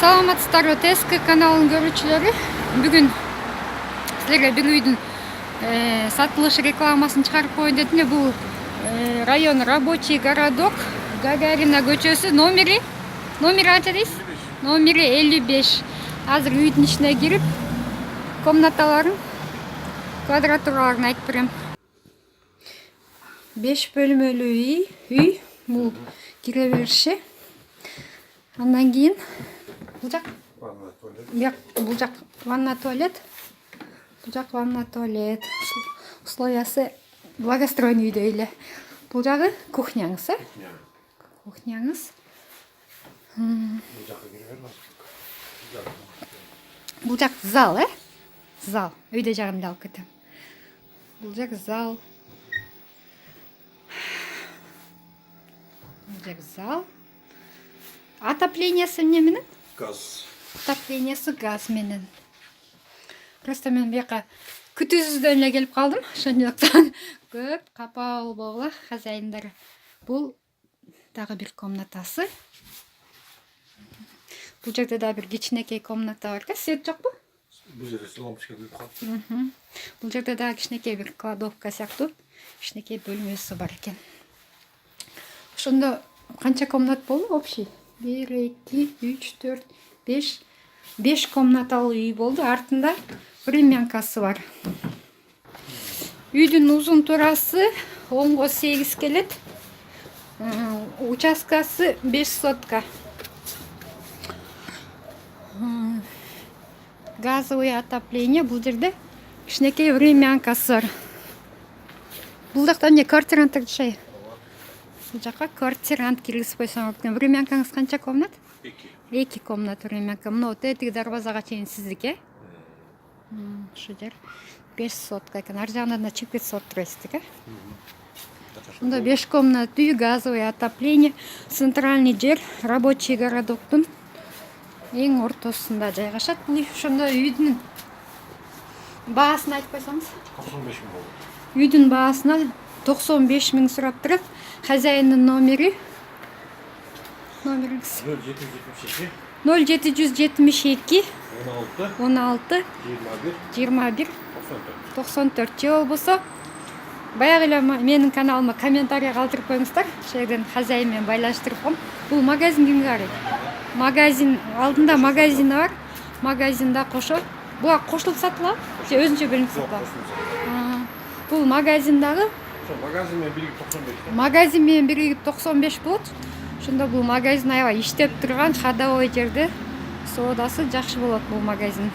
Саламатсыздарбы, ТСК каналынын көрүүчүлөрү. Бүгүн силерге бир үйдүн сатылыш рекламасын чыгарып коеюн дедим. Бул район Рабочий городок, Гагарина көчөсү, номери канча дейсиз? Номери 55. Азыр үйдүн ичине кирип, комнаталарын, квадратураларын айтып берем. 5 бөлмөлүү үй, бул кире бериши. Андан кийин бул жак ванна туалет. Бул жак ванна туалет. Условиясы благоустроенный үйдө эле. Бул жагы кухняңыз, Кухняңыз. Бул жак зал, Зал. Үйдө жагында алып кетем. Бул жак зал. Бул жак зал. Отоплениясы эмне менен? Газ. Отоплениясы газ менен. Просто мен бияка күтүүсүздөн эле келип калдым. Ошондуктан көп капа болбогула хозяиндары. Бул дагы бир комнатасы. Бул жерде да бир кичинекей комната бар да. Свет жокпу? Бул жерде лампочка күйүп калды. Бул жерде да кичинекей бир кладовка сыяктуу кичинекей бөлмөсү бар экен. Ошондо канча комнат болду общий? 1, 2, 3, 4, 5. 5 комнаталуу үй болду. Артында времянкасы бар. Үйдүн узун турасы 10го 8 келет. Участкасы 5 сотка. Газовое отопление. Бул жерде кичинекей времянкасы бар. Бул жакта эмне квартиранттар жашайт? Бул жака квартирант киргизип койсоңуз экен. Времянкаңыз канча комнат? 2 комнат времянка. Мына тетиги дарбазага чейин сиздики, Ушул жер 5 сотка экен. Ар жагынан да чип кетип отурасыздар, Ушунда 5 комнат үй, газовое отопление, центральный жер, Рабочий городоктун эң ортосунда жайгашат. Бул ошондо үйдүн баасын айтып койсоңуз? 95 000 болду. Үйдүн баасына 95 000 сурап турат. Хозяиндын номериңиз? 0772 16 21 94. Же болбосо баягы эле менин каналыма комментарий калтырып коюңуздар. Ошол жерден хозяин менен байланыштырып коем. Бул магазин кимге карайт? Магазин алдында магазин бар. Магазинда кошо. Буга кошулуп сатылабы? Же өзүнчө бөлүнүп сатылабы? Бул магазиндагы магазин менен биригип 95 болот. Ошондо бул магазин аябай иштеп турган ходовой жерде соодасы жакшы болот бул магазин.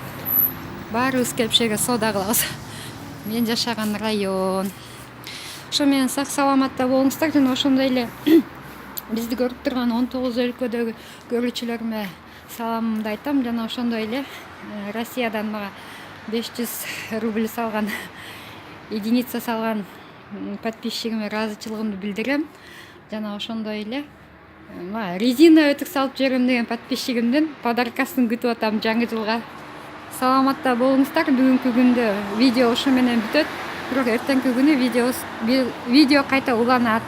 Баарыбыз келип ошол жерге соода кылабыз. Мен жашаган район. Ошо менен сак саламатта болуңуздар жана ошондой эле бизди көрүп турган 19 өлкөдөгү көрүүчүлөрүмө саламымды айтам жана ошондой эле Россиядан мага 500 рубль салган, единица салган подписчигиме ыраазычылыгымды билдирем. Жана ошондой эле резина өтүк салып жиберем деген подписчигимдин подаркасын күтүп атам жаңы жылга. Саламатта болуңуздар. Бүгүнкү күндө видео ушу менен бүтөт. Бирок эртеңки күнү видео кайта уланат.